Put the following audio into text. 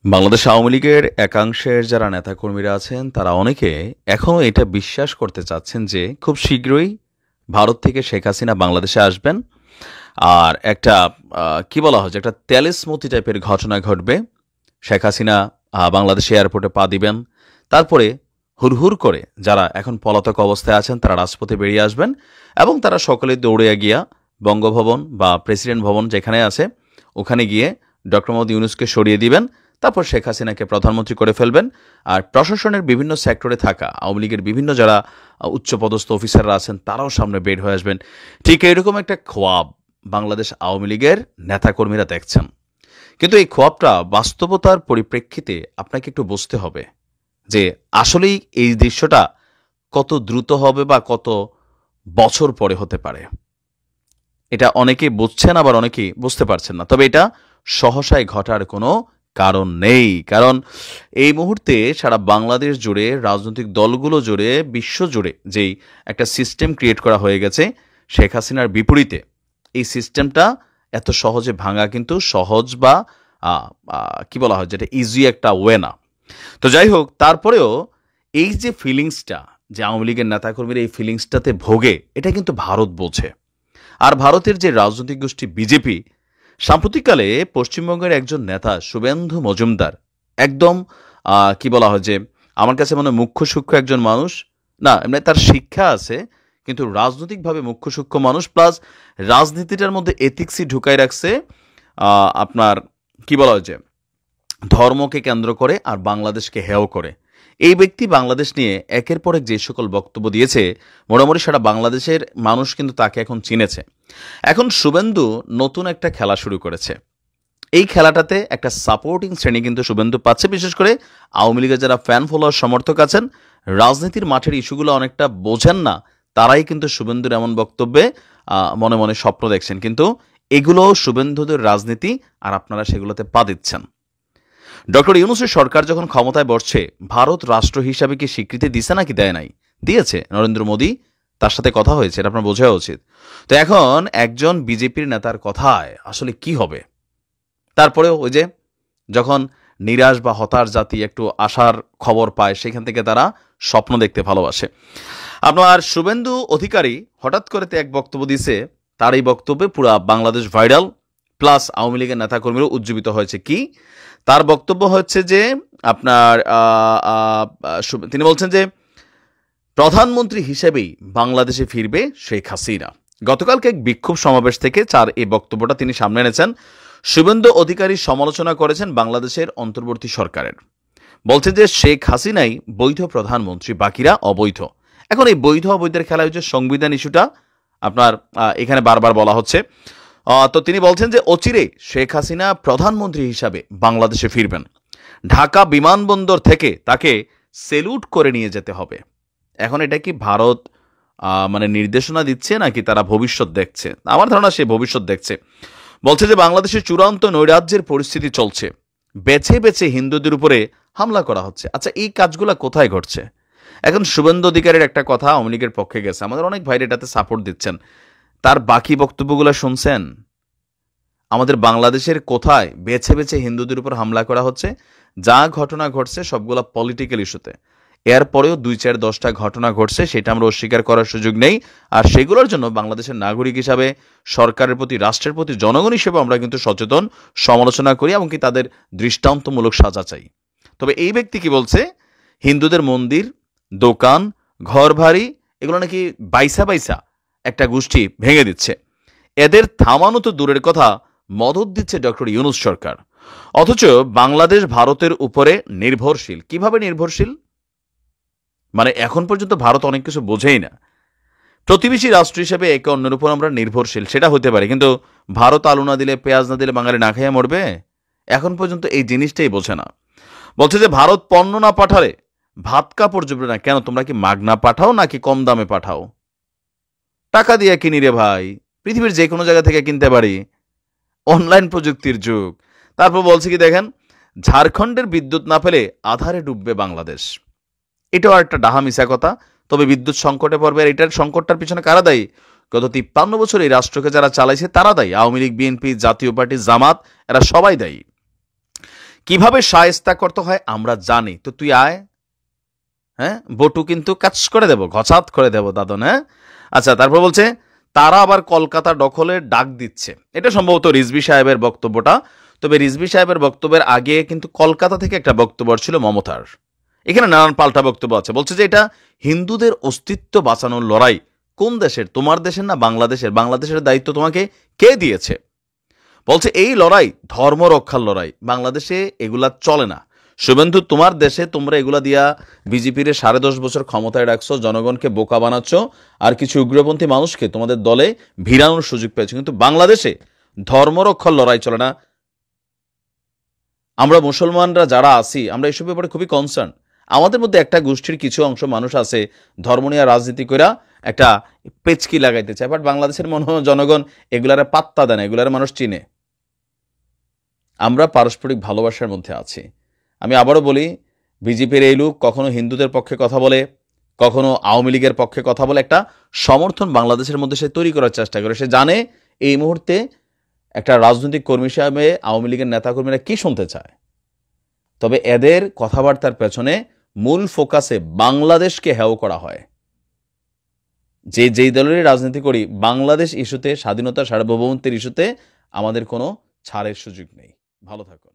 বাংলাদেশ আওয়ামী লীগের একাংশের যারা নেতাকর্মীরা আছেন তারা অনেকে এখনও এটা বিশ্বাস করতে চাচ্ছেন যে খুব শীঘ্রই ভারত থেকে শেখ হাসিনা বাংলাদেশে আসবেন আর একটা কি বলা হয় যে একটা তেলেসমতি টাইপের ঘটনা ঘটবে। শেখ হাসিনা বাংলাদেশে এয়ারপোর্টে পা দিবেন, তারপরে হুড়হুড় করে যারা এখন পলাতক অবস্থায় আছেন তারা রাজপথে বেরিয়ে আসবেন এবং তারা সকলে দৌড়ে গিয়া বঙ্গভবন বা প্রেসিডেন্ট ভবন যেখানে আছে ওখানে গিয়ে ডক্টর মোহাম্মদ ইউনূসকে সরিয়ে দিবেন। তারপর শেখ হাসিনাকে প্রধানমন্ত্রী করে ফেলবেন। আর প্রশাসনের বিভিন্ন সেক্টরে থাকা আওয়ামী লীগের বিভিন্ন যারা উচ্চপদস্থ অফিসাররা আছেন তারাও সামনে বের হয়ে আসবেন। ঠিক এরকম একটা খোয়াব বাংলাদেশ আওয়ামী লীগের নেতাকর্মীরা দেখছেন। কিন্তু এই খোয়াবটা বাস্তবতার পরিপ্রেক্ষিতে আপনাকে একটু বুঝতে হবে যে আসলেই এই দৃশ্যটা কত দ্রুত হবে বা কত বছর পরে হতে পারে। এটা অনেকেই বুঝছেন, আবার অনেকেই বুঝতে পারছেন না। তবে এটা সহসায় ঘটার কোনো কারণ নেই, কারণ এই মুহূর্তে সারা বাংলাদেশ জুড়ে রাজনৈতিক দলগুলো জুড়ে বিশ্ব জুড়ে যেই একটা সিস্টেম ক্রিয়েট করা হয়ে গেছে শেখ হাসিনার বিপরীতে, এই সিস্টেমটা এত সহজে ভাঙা কিন্তু সহজ বা কি বলা হয় যেটা ইজি একটা ওয়ে না। তো যাই হোক, তারপরেও এই যে ফিলিংসটা যে আওয়ামী লীগের নেতাকর্মীরা এই ফিলিংসটাতে ভোগে, এটা কিন্তু ভারত বোঝে। আর ভারতের যে রাজনৈতিক গোষ্ঠী বিজেপি, সাম্প্রতিককালে পশ্চিমবঙ্গের একজন নেতা শুভেন্দু মজুমদার একদম কি বলা হয় যে আমার কাছে মনে হয় মুখ্য সূক্ষ্ম একজন মানুষ না, এমনি তার শিক্ষা আছে কিন্তু রাজনৈতিকভাবে মুখ্য সূক্ষ্ম মানুষ, প্লাস রাজনীতিটার মধ্যে এথিক্সই ঢুকাই রাখছে। আপনার কি বলা হয় যে ধর্মকে কেন্দ্র করে আর বাংলাদেশকে হেয় করে এই ব্যক্তি বাংলাদেশ নিয়ে একের পর এক যে সকল বক্তব্য দিয়েছে, মোটামুটি সারা বাংলাদেশের মানুষ কিন্তু তাকে এখন চিনেছে। এখন শুভেন্দু নতুন একটা খেলা শুরু করেছে। এই খেলাটাতে একটা সাপোর্টিং শ্রেণী কিন্তু শুভেন্দু পাচ্ছে, বিশেষ করে আওয়ামী লীগের যারা ফ্যান ফলোয়ার সমর্থক আছেন, রাজনীতির মাঠের ইস্যুগুলো অনেকটা বোঝেন না, তারাই কিন্তু শুভেন্দুর এমন বক্তব্যে মনে মনে স্বপ্ন দেখছেন। কিন্তু এগুলো শুভেন্দুদের রাজনীতি, আর আপনারা সেগুলোতে পা দিচ্ছেন। ডক্টর ইউনূসের সরকার যখন ক্ষমতায় বসছে, ভারত রাষ্ট্র হিসাবে কি স্বীকৃতি দিছে নাকি দেয় নাই? দিয়েছে। নরেন্দ্র মোদী, তার সাথে কথা হয়েছে, এটা আপনার বোঝা উচিত। তো এখন একজন বিজেপির নেতার কথায় আসলে কি হবে? তারপরেও ওই যে যখন নিরাশ বা হতাশ জাতি একটু আশার খবর পায়, সেখান থেকে তারা স্বপ্ন দেখতে ভালোবাসে। আপনার শুভেন্দু অধিকারী হঠাৎ করে এক বক্তব্য দিছে, তার এই বক্তব্যে পুরা বাংলাদেশ ভাইরাল, প্লাস আওয়ামী লীগের নেতাকর্মীরাও উজ্জীবিত হয়েছে। কি তার বক্তব্য হচ্ছে যে আপনার তিনি বলছেন যে প্রধানমন্ত্রী হিসেবেই বাংলাদেশে ফিরবে শেখ হাসিনা। গতকালকে এক বিক্ষোভ সমাবেশ থেকে এই বক্তব্যটা তিনি সামনে এনেছেন। শুভেন্দু অধিকারী সমালোচনা করেছেন বাংলাদেশের অন্তর্বর্তী সরকারের, বলছেন যে শেখ হাসিনাই বৈধ প্রধানমন্ত্রী, বাকিরা অবৈধ। এখন এই বৈধ অবৈধের খেলা হচ্ছে সংবিধান ইস্যুটা আপনার এখানে বারবার বলা হচ্ছে। তো তিনি বলছেন যে অচিরে শেখ হাসিনা প্রধানমন্ত্রী হিসাবে বাংলাদেশে ফিরবেন, ঢাকা বিমানবন্দর থেকে তাকে সেলুট করে নিয়ে যেতে হবে। এখন এটা কি ভারত মানে নির্দেশনা দিচ্ছে নাকি তারা ভবিষ্যৎ দেখছে? আমার ধারণা সে ভবিষ্যৎ দেখছে। বলছে যে বাংলাদেশে চূড়ান্ত নৈরাজ্যের পরিস্থিতি চলছে, বেছে বেছে হিন্দুদের উপরে হামলা করা হচ্ছে। আচ্ছা, এই কাজগুলো কোথায় ঘটছে? এখন শুভেন্দু অধিকারীর একটা কথা আওয়ামী লীগের পক্ষে গেছে, আমাদের অনেক ভাইরা এটাতে সাপোর্ট দিচ্ছেন। তার বাকি বক্তব্যগুলো শুনছেন? আমাদের বাংলাদেশের কোথায় বেছে বেছে হিন্দুদের উপর হামলা করা হচ্ছে? যা ঘটনা ঘটছে সবগুলো পলিটিক্যাল ইস্যুতে। এরপরেও 2-4-10টা ঘটনা ঘটছে, সেটা আমরা অস্বীকার করার সুযোগ নেই। আর সেগুলোর জন্য বাংলাদেশের নাগরিক হিসাবে, সরকারের প্রতি, রাষ্ট্রের প্রতি, জনগণ হিসেবে আমরা কিন্তু সচেতন, সমালোচনা করি এমনকি তাদের দৃষ্টান্তমূলক সাজা চাই। তবে এই ব্যক্তি কি বলছে? হিন্দুদের মন্দির, দোকান, ঘর বাড়ি এগুলো নাকি বাইসা বাইসা একটা গোষ্ঠী ভেঙে দিচ্ছে। এদের থামানো তো দূরের কথা, মদত দিচ্ছে ডক্টর ইউনূস সরকার। অথচ বাংলাদেশ ভারতের উপরে নির্ভরশীল। কিভাবে নির্ভরশীল? মানে এখন পর্যন্ত ভারত অনেক কিছু বোঝেই না। প্রতিবেশী রাষ্ট্র হিসেবে একে অন্যের উপর আমরা নির্ভরশীল, সেটা হতে পারে, কিন্তু ভারত আলু না দিলে, পেঁয়াজ না দিলে বাঙালি না খাইয়া মরবে? এখন পর্যন্ত এই জিনিসটাই বোঝে না। বলছে যে ভারত পণ্য না পাঠালে ভাত কাপড় জুটবে না। কেন, তোমরা কি মাগনা পাঠাও নাকি কম দামে পাঠাও? টাকা দিয়ে কিনি রে ভাই, পৃথিবীর যে কোনো জায়গা থেকে কিনতে পারি, অনলাইন প্রযুক্তির যুগ। তারপর বলছে কি দেখেন, ঝাড়খণ্ডের বিদ্যুৎ না পেলে আধারে ডুববে বাংলাদেশ। এটাও একটা ডাহা মিশা কথা। তবে বিদ্যুৎ সংকটে পড়বে, আর এটার সংকটটার পিছনে কারা দায়ী? গত 53 বছর এই রাষ্ট্রকে যারা চালাইছে তারা দায়ী। আওয়ামী লীগ, বিএনপি, জাতীয় পার্টি, জামাত, এরা সবাই দায়ী। কিভাবে শায়েস্তা করতে হয় আমরা জানি, তো তুই আয়, হ্যাঁ, বটু কিন্তু কাজ করে দেব, ঘচাত করে দেব দাদন, হ্যাঁ। আচ্ছা, তারপর বলছে তারা আবার কলকাতা দখলের ডাক দিচ্ছে। এটা সম্ভবত রিজভী সাহেবের বক্তব্যটা। তবে রিজভী সাহেবের বক্তব্যের আগে কিন্তু কলকাতা থেকে একটা বক্তব্য ছিল মমতার। এখানে নানান পাল্টা বক্তব্য আছে। বলছে যে এটা হিন্দুদের অস্তিত্ব বাঁচানোর লড়াই। কোন দেশের? তোমার দেশের না বাংলাদেশের? বাংলাদেশের দায়িত্ব তোমাকে কে দিয়েছে? বলছে এই লড়াই ধর্ম রক্ষার লড়াই, বাংলাদেশে এগুলা চলে না। শুভেন্দু, তোমার দেশে তোমরা এগুলা দিয়া বিজেপির 10.5 বছর ক্ষমতায় রাখছো, জনগণকে বোকা বানাচ্ছ, আর কিছু উগ্রপন্থী মানুষকে তোমাদের দলে ভিড়ানোর সুযোগ পেয়েছো, কিন্তু বাংলাদেশে ধর্ম রক্ষার লড়াই চলে না। আমরা মুসলমানরা যারা আছি আমরা এসব ব্যাপারে খুবই কনসার্ন। আমাদের মধ্যে একটা গোষ্ঠীর কিছু অংশ মানুষ আছে ধর্ম নিয়ে রাজনীতি করে একটা পেচকি লাগাইতে চায়, বাট বাংলাদেশের জনগণ এগুলারে পাত্তা দেয় না, এগুলারে মানুষ চিনে। আমরা পারস্পরিক ভালোবাসার মধ্যে আছি। আমি আবারও বলি, বিজেপির এই লোক কখনো হিন্দুদের পক্ষে কথা বলে, কখনো আওয়ামী লীগের পক্ষে কথা বলে, একটা সমর্থন বাংলাদেশের মধ্যে সে তৈরি করার চেষ্টা করে। সে জানে এই মুহূর্তে একটা রাজনৈতিক কর্মী হিসাবে আওয়ামী লীগের নেতাকর্মীরা কি শুনতে চায়। তবে এদের কথাবার্তার পেছনে মূল ফোকাসে বাংলাদেশকে হেয় করা হয়। যেই দলেরই রাজনীতি করি, বাংলাদেশ ইস্যুতে, স্বাধীনতা সার্বভৌমত্বের ইস্যুতে আমাদের কোনো ছাড়ের সুযোগ নেই। ভালো থাকুন।